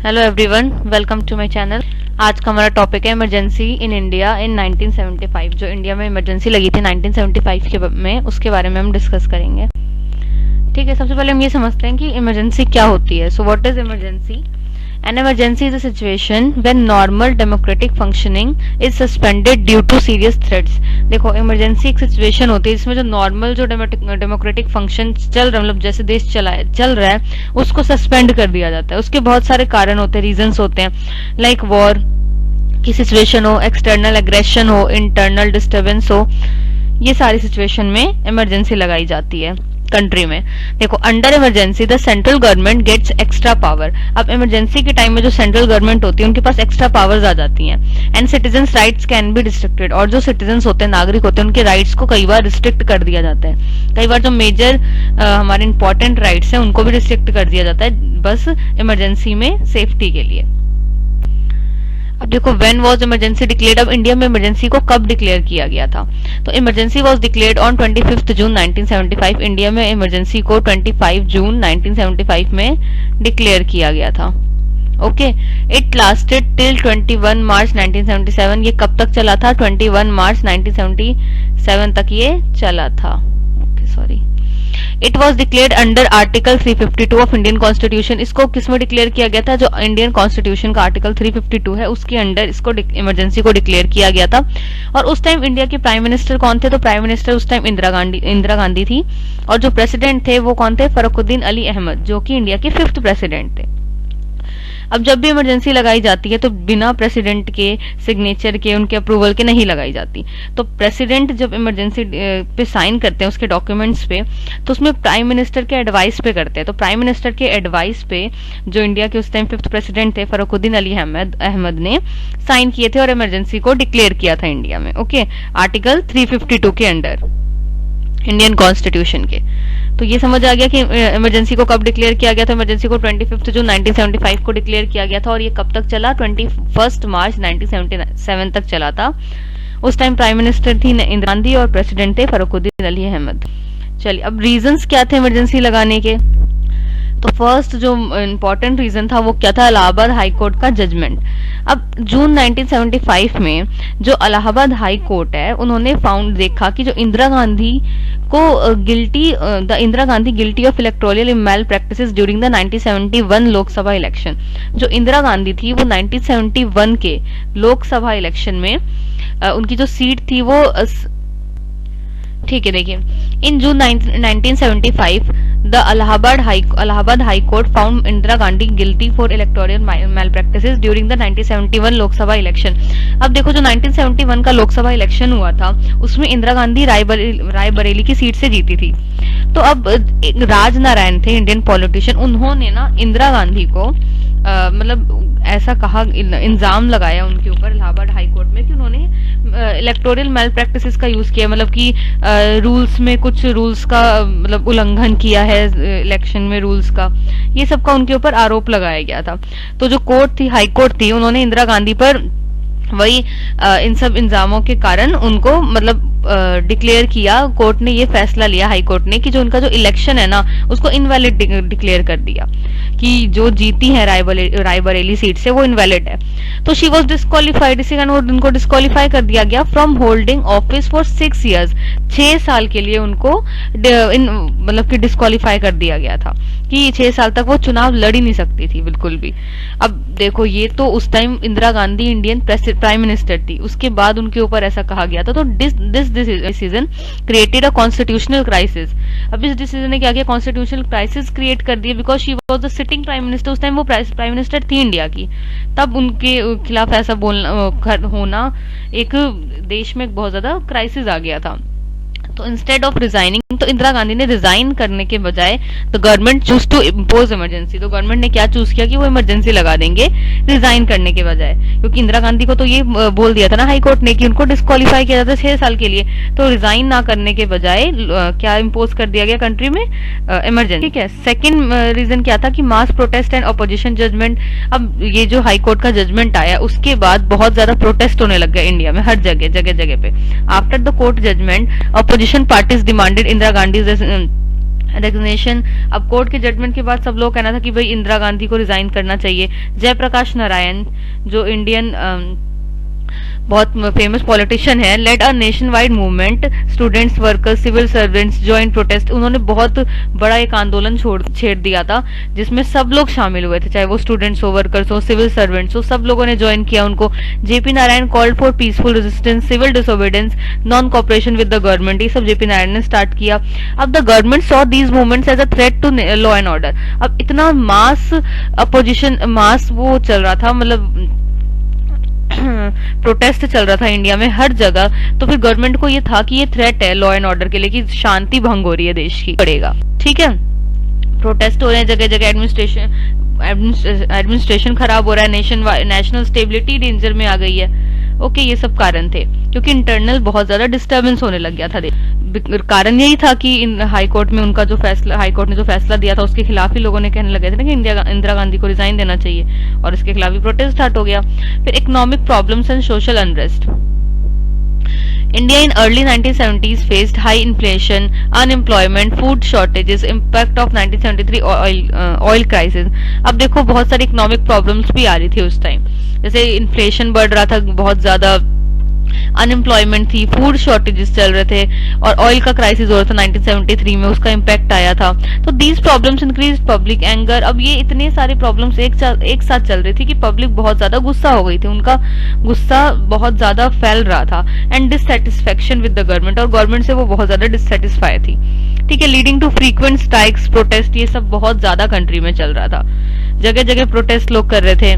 Hello everyone, welcome to my channel. आज का हमारा टॉपिक है इमरजेंसी इन इंडिया इन 1975। जो इंडिया में इमरजेंसी लगी थी 1975 के में, उसके बारे में हम डिस्कस करेंगे। ठीक है, सबसे पहले हम ये समझते हैं कि इमरजेंसी क्या होती है। So what is emergency? An emergency is a situation when normal democratic functioning is suspended due to serious threats। देखो, इमरजेंसी एक सिचुएशन होती है जिसमें जो नॉर्मल जो डेमोक्रेटिक फंक्शन चल रहा है, मतलब जैसे देश चल रहा है, उसको सस्पेंड कर दिया जाता है। उसके बहुत सारे कारण होते हैं, रीजंस होते हैं, लाइक वॉर की सिचुएशन हो, एक्सटर्नल एग्रेशन हो, इंटरनल डिस्टर्बेंस हो। ये सारी सिचुएशन में इमरजेंसी लगाई जाती है कंट्री में। देखो, under emergency the central government gets extra power. अब इमरजेंसी के टाइम में जो सेंट्रल गवर्नमेंट होती है उनके पास एक्स्ट्रा पावर्स आ जाती हैं। And citizens rights can be restricted. और जो सिटीजन्स होते हैं, नागरिक होते हैं, उनके राइट्स को कई बार रिस्ट्रिक्ट कर दिया जाता है। कई बार जो मेजर हमारे इंपॉर्टेंट राइट्स हैं उनको भी रिस्ट्रिक्ट कर दिया जाता है, बस इमरजेंसी में सेफ्टी के लिए। अब देखो, व्हेन वाज इमरजेंसी डिक्लेयर्ड। अब इंडिया में इमरजेंसी को कब डिक्लेयर किया गया था? तो emergency was declared on 25 June 1975। India में इमरजेंसी को 25 जून 1975 में डिक्लेयर किया गया था। ओके, इट लास्टेड टिल 21 मार्च 1977। ये कब तक चला था? 21 मार्च 1977 तक ये चला था। Okay, sorry. It was declared under article 352 of Indian constitution. इसको किसमें डिक्लेयर किया गया था? जो इंडियन कॉन्स्टिट्यूशन का आर्टिकल 352 है उसके अंडर इसको इमरजेंसी को डिक्लेयर किया गया था। और उस टाइम इंडिया के प्राइम मिनिस्टर कौन थे? तो प्राइम मिनिस्टर उस टाइम इंदिरा गांधी थी। और जो प्रेसिडेंट थे वो कौन थे? फरुखुद्दीन अली अहमद, जो कि इंडिया के 5th प्रेसिडेंट थे। अब जब भी इमरजेंसी लगाई जाती है तो बिना प्रेसिडेंट के सिग्नेचर के, उनके अप्रूवल के नहीं लगाई जाती। तो प्रेसिडेंट जब इमरजेंसी पे साइन करते हैं उसके डॉक्यूमेंट्स पे, तो उसमें प्राइम मिनिस्टर के एडवाइस पे करते हैं। तो प्राइम मिनिस्टर के एडवाइस पे जो इंडिया के उस टाइम 5th प्रेसिडेंट थे, फरुखुद्दीन अली अहमद ने साइन किए थे और इमरजेंसी को डिक्लेयर किया था इंडिया में। ओके, आर्टिकल 352 के अंडर इंडियन कॉन्स्टिट्यूशन के। तो ये समझ आ गया कि इमरजेंसी को कब डिक्लेयर किया गया था। इमरजेंसी को 25 जून 1975 को डिक्लेयर किया गया था और ये कब तक चला? 21 मार्च 1977 तक चला था। उस टाइम प्राइम मिनिस्टर थी इंदिरा गांधी और प्रेसिडेंट थे फरुखुद्दीन अली अहमद। चलिए, अब रीजंस क्या थे इमरजेंसी लगाने के? तो फर्स्ट जो इम्पोर्टेंट रीजन था वो क्या था? इलाहाबाद हाई कोर्ट का जजमेंट। अब जून 1975 में जो इलाहाबाद हाई कोर्ट है उन्होंने देखा कि जो इंदिरा गांधी को Indira Gandhi guilty of electoral malpractices during the 1971 Lok Sabha election. जो इंदिरा गांधी थी वो 1971 के लोकसभा इलेक्शन में उनकी जो सीट थी वो ठीक है, देखिए, in June 1975 the Allahabad high court found Indira Gandhi guilty for electoral malpractices during the 1971 Lok Sabha election. अब देखो, जो 1971 का लोकसभा इलेक्शन हुआ था उसमें इंदिरा गांधी रायबरेली की सीट से जीती थी। तो अब राज नारायण थे इंडियन पॉलिटिशियन, उन्होंने ना इंदिरा गांधी को मतलब ऐसा कहा, इल्जाम लगाया उनके ऊपर इलाहाबाद हाई कोर्ट में कि उन्होंने इलेक्टोरल मैल प्रैक्टिसेस का यूज किया, मतलब कि रूल्स में कुछ रूल्स का मतलब उल्लंघन किया है इलेक्शन में रूल्स का। ये सब का उनके ऊपर आरोप लगाया गया था। तो जो कोर्ट थी, हाई कोर्ट थी, उन्होंने इंदिरा गांधी पर वही इन सब इल्जामों के कारण उनको मतलब डिक्लेयर किया। कोर्ट ने ये फैसला लिया, हाई कोर्ट ने, कि जो उनका जो इलेक्शन है ना उसको इनवैलिड डिक्लेयर कर दिया कि जो जीती है रायबरेली सीट से वो इनवैलिड है। तो शी वॉज डिस्क्वालीफाइड, इसी कारण उनको डिस्क्वालीफाई कर दिया गया from holding office for 6 years। 6 साल के लिए उनको मतलब कि डिस्क्वालीफाई कर दिया गया था कि 6 साल तक वो चुनाव लड़ ही नहीं सकती थी बिल्कुल भी। अब देखो, ये तो उस time Indira Gandhi Indian prime minister थी, उसके बाद उनके ऊपर ऐसा कहा गया था। तो this decision created a constitutional crisis. अब इस डिसीजन ने क्या किया? कॉन्स्टिट्यूशनल क्राइसिस क्रिएट कर दिया, because she was the sitting prime minister. उस टाइम वो प्राइम मिनिस्टर थी इंडिया की, तब उनके खिलाफ ऐसा बोलना होना, एक देश में बहुत ज्यादा क्राइसिस आ गया था। तो इंस्टेड ऑफ रिजाइनिंग, तो इंदिरा गांधी ने रिजाइन करने के बजाय the government choose to impose emergency. तो गवर्नमेंट ने क्या चूज किया कि वो इमरजेंसी लगा देंगे रिजाइन करने के बजाय, क्योंकि इंदिरा गांधी को तो ये बोल दिया था ना हाई कोर्ट ने कि उनको डिस्क्वालीफाई किया जाता 6 साल के लिए। तो रिजाइन ना करने के बजाय क्या इम्पोज कर दिया गया कंट्री में? इमरजेंसी। ठीक है। सेकेंड रीजन क्या था? कि मास प्रोटेस्ट एंड अपोजिशन जजमेंट। अब ये जो हाई कोर्ट का जजमेंट आया उसके बाद बहुत ज्यादा प्रोटेस्ट होने लग गया इंडिया में, हर जगह पे। After the court judgment opposition parties demanded Indira Gandhi's resignation. अब कोर्ट के जजमेंट के बाद सब लोग कहना था कि भाई इंदिरा गांधी को रिजाइन करना चाहिए। जयप्रकाश नारायण जो इंडियन बहुत फेमस पॉलिटिशियन है, led a nationwide movement, students, workers, civil servants join protest. उन्होंने बहुत बड़ा एक आंदोलन छेड़ दिया था जिसमें सब लोग शामिल हुए थे, चाहे वो स्टूडेंट्स हो, वर्कर्स हो, सिविल सर्वेंट्स हो, सब लोगों ने ज्वाइन किया उनको। JP Narayan called for peaceful resistance, civil disobedience, non cooperation with the government, ये सब जेपी नारायण ने स्टार्ट किया। अब the government saw these movements as a threat to law and order. अब इतना मास अपोजिशन, मास वो चल रहा था, मतलब प्रोटेस्ट चल रहा था इंडिया में हर जगह, तो फिर गवर्नमेंट को ये था कि ये थ्रेट है लॉ एंड ऑर्डर के लिए, कि शांति भंग हो रही है देश की, पड़ेगा। ठीक है, प्रोटेस्ट हो रहे हैं जगह जगह, एडमिनिस्ट्रेशन खराब हो रहा है, नेशनल स्टेबिलिटी डेंजर में आ गई है। ओके, ये सब कारण थे क्योंकि इंटरनल बहुत ज्यादा डिस्टर्बेंस होने लग गया था। कारण यही था कि हाई कोर्ट में उनका जो फैसला, हाई कोर्ट ने जो फैसला दिया था उसके खिलाफ ही लोगों ने कहने लगे थे ना कि इंदिरा गांधी को रिजाइन देना चाहिए, और इसके खिलाफ ही प्रोटेस्ट स्टार्ट हो गया। फिर economic problems and social unrest. India in early 1970s faced high inflation, unemployment, food shortages, impact of 1973 oil crisis। अब देखो बहुत सारी इकोनॉमिक प्रॉब्लम्स भी आ रही थी उस टाइम, जैसे इन्फ्लेशन बढ़ रहा था बहुत ज्यादा, अनएम्प्लॉयमेंट थी, फूड शॉर्टेजेस चल रहे थे, और ऑयल का क्राइसिस हो रहा था 1973 में, उसका इम्पैक्ट आया था। तो these problems increase public anger. अब ये इतने सारे प्रॉब्लम्स एक साथ चल रही थी कि पब्लिक बहुत ज्यादा गुस्सा हो गई थी, उनका गुस्सा बहुत ज्यादा फैल रहा था, and dissatisfaction with the government, और गवर्नमेंट से वो बहुत ज्यादा डिससेटिस्फाई थी। ठीक है, leading to frequent strikes, protest, ये सब बहुत ज्यादा कंट्री में चल रहा था, जगह जगह प्रोटेस्ट लोग कर रहे थे।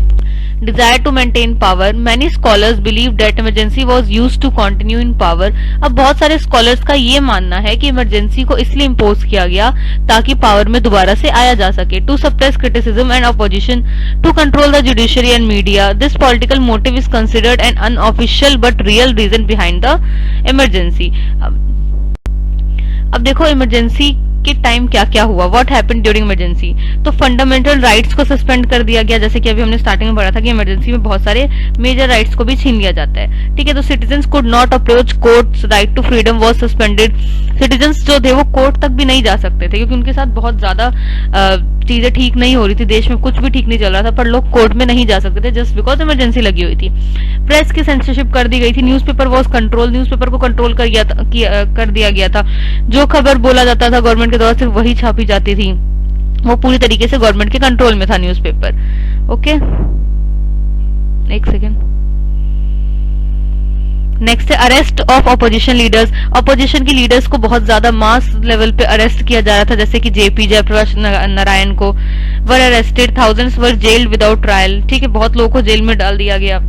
Desire to maintain power, many scholars believe that emergency was used to continue in power। अब बहुत सारे स्कॉलर्स का ये मानना है कि इमरजेंसी को इसलिए इम्पोज किया गया ताकि पावर में दोबारा से आया जा सके, to suppress criticism and opposition, to control the judiciary and media. This political motive is considered an unofficial but real reason behind the emergency. अब देखो इमरजेंसी के टाइम क्या क्या हुआ, व्हाट हैपेंड ड्यूरिंग इमरजेंसी। तो फंडामेंटल राइट्स को suspend कर दिया गया, जैसे कि अभी हमने स्टार्टिंग में पढ़ा था कि इमरजेंसी में बहुत सारे मेजर राइट्स को भी छीन लिया जाता है। ठीक है, तो citizens could not approach courts, right to freedom was suspended. Citizens जो थे वो कोर्ट तक भी नहीं जा सकते थे क्योंकि उनके साथ बहुत ज्यादा चीजें ठीक नहीं हो रही थी, देश में कुछ भी ठीक नहीं चल रहा था, पर लोग कोर्ट में नहीं जा सकते थे जस्ट बिकॉज इमरजेंसी लगी हुई थी। प्रेस की सेंसरशिप कर दी गई थी, न्यूज़पेपर वाज कंट्रोल, न्यूज़पेपर को कंट्रोल कर दिया गया था, जो खबर बोला जाता था गवर्नमेंट के द्वारा सिर्फ वही छापी जाती थी, वो पूरी तरीके से गवर्नमेंट के कंट्रोल में था न्यूज़पेपर। ओके, एक सेकेंड। नेक्स्ट है arrest of opposition leaders. Opposition के लीडर्स को बहुत ज्यादा मास लेवल पे अरेस्ट किया जा रहा था, जैसे कि जेपी, जयप्रकाश नारायण को were arrested, thousands were gelled without trial. ठीक है, बहुत लोगों को जेल में डाल दिया गया।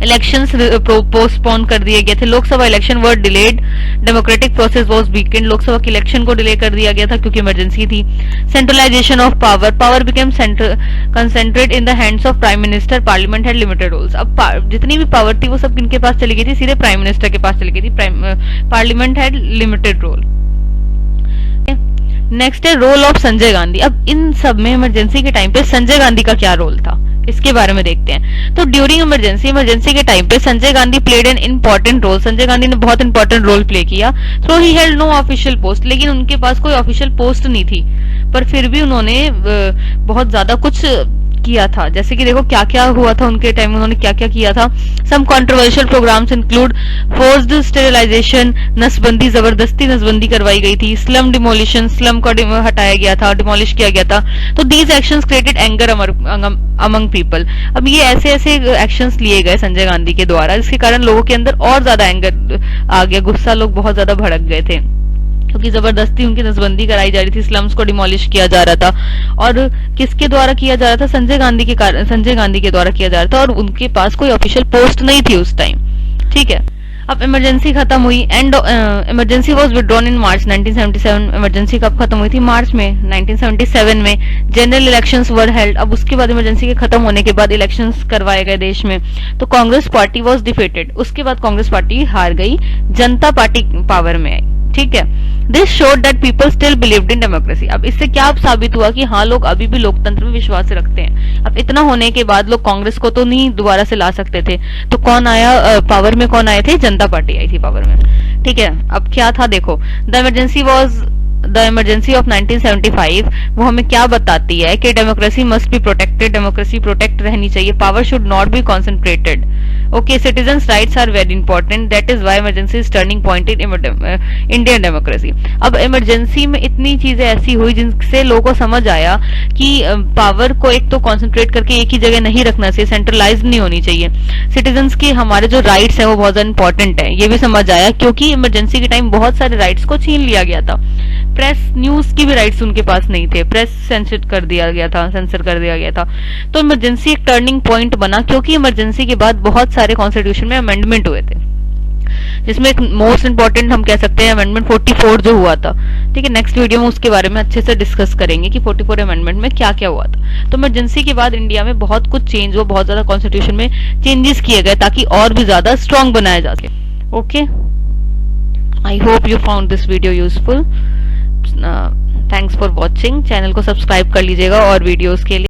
इलेक्शंस पोस्टपोन कर दिए गए थे, Lok Sabha election were delayed, democratic process was weekend. Lok Sabha के इलेक्शन को डिले कर दिया गया था क्योंकि इमरजेंसी थी। Centralization of power, power became concentrate in the hands of prime minister, parliament had limited roles. अब जितनी भी पावर थी वो सब किनके पास चली गई थी, सीधे प्राइम मिनिस्टर के पास चली गई थी, parliament had limited role. Next है रोल ऑफ संजय गांधी। अब इन सब में इमरजेंसी के टाइम पे संजय गांधी का क्या रोल था इसके बारे में देखते हैं। तो ड्यूरिंग इमरजेंसी के टाइम पे Sanjay Gandhi played an important role. Sanjay Gandhi ने बहुत इंपॉर्टेंट रोल प्ले किया। Though he held no official post, लेकिन उनके पास कोई ऑफिशियल पोस्ट नहीं थी, पर फिर भी उन्होंने बहुत ज्यादा कुछ किया था। जैसे कि देखो क्या क्या हुआ था उनके टाइम में, उन्होंने क्या क्या किया था। Some controversial programmes include forced sterilisation, नसबंदी, जबरदस्ती नसबंदी करवाई गई थी। स्लम डिमोलिशन, स्लम को हटाया गया था, डिमोलिश किया गया था। तो these actions created anger among people. अब ये ऐसे ऐसे एक्शंस लिए गए संजय गांधी के द्वारा, जिसके कारण लोगों के अंदर और ज्यादा एंगर आ गया, गुस्सा, लोग बहुत ज्यादा भड़क गए थे क्योंकि जबरदस्ती उनकी नसबंदी कराई जा रही थी, स्लम्स को डिमोलिश किया जा रहा था। और किसके द्वारा किया जा रहा था? संजय गांधी के द्वारा किया जा रहा था, और उनके पास कोई ऑफिशियल पोस्ट नहीं थी उस टाइम। ठीक है, अब इमरजेंसी खत्म हुई and emergency was withdrawn in March 1977। Emergency कब खत्म हुई थी? मार्च में 1977 में। General elections were held. अब उसके बाद इमरजेंसी के खत्म होने के बाद इलेक्शंस करवाए गए देश में। तो कांग्रेस पार्टी वाज डिफीटेड। उसके बाद कांग्रेस पार्टी हार गई, जनता पार्टी पावर में आई। ठीक है, this showed that people still believed in democracy. अब इससे क्या साबित हुआ कि हाँ, लोग अभी भी लोकतंत्र में विश्वास रखते हैं। अब इतना होने के बाद लोग कांग्रेस को तो नहीं दोबारा से ला सकते थे, तो कौन आया पावर में? कौन आए थे? जनता पार्टी आई थी पावर में। ठीक है, अब क्या था देखो, the emergency was the emergency of 1975 वो हमें क्या बताती है कि democracy must be protected, democracy protect रहनी चाहिए, power should not be concentrated, okay, citizens rights are very important, that is why emergency is turning point in Indian democracy. अब emergency में इतनी चीजें ऐसी हुई जिनसे लोगों को समझ आया कि पावर को एक तो कॉन्सेंट्रेट करके एक ही जगह नहीं रखना चाहिए, सेंट्रलाइज नहीं होनी चाहिए, सिटीजन्स की हमारे जो राइट्स है वो बहुत ज्यादा इंपॉर्टेंट है, ये भी समझ आया, क्योंकि इमरजेंसी के टाइम बहुत सारे राइट्स को छीन लिया गया था। प्रेस, न्यूज की भी राइट्स उनके पास नहीं थे, प्रेस सेंसर कर दिया गया था। तो इमरजेंसी एक टर्निंग पॉइंट बना, क्योंकि इमरजेंसी के बाद बहुत सारे कॉन्स्टिट्यूशन में अमेंडमेंट हुए थे, जिसमें एक मोस्ट इंपॉर्टेंट हम कह सकते हैं अमेंडमेंट 44 जो हुआ था। ठीक है, नेक्स्ट वीडियो में उसके बारे में अच्छे से डिस्कस करेंगे कि 44 अमेंडमेंट में क्या क्या हुआ था। तो इमरजेंसी के बाद इंडिया में बहुत कुछ चेंज हुआ, बहुत ज्यादा कॉन्स्टिट्यूशन में चेंजेस किए गए ताकि और भी ज्यादा स्ट्रांग बनाया जा सके। Okay, I hope you found this video useful. Thanks for watching. Channel को सब्सक्राइब कर लीजिएगा और वीडियोस के लिए।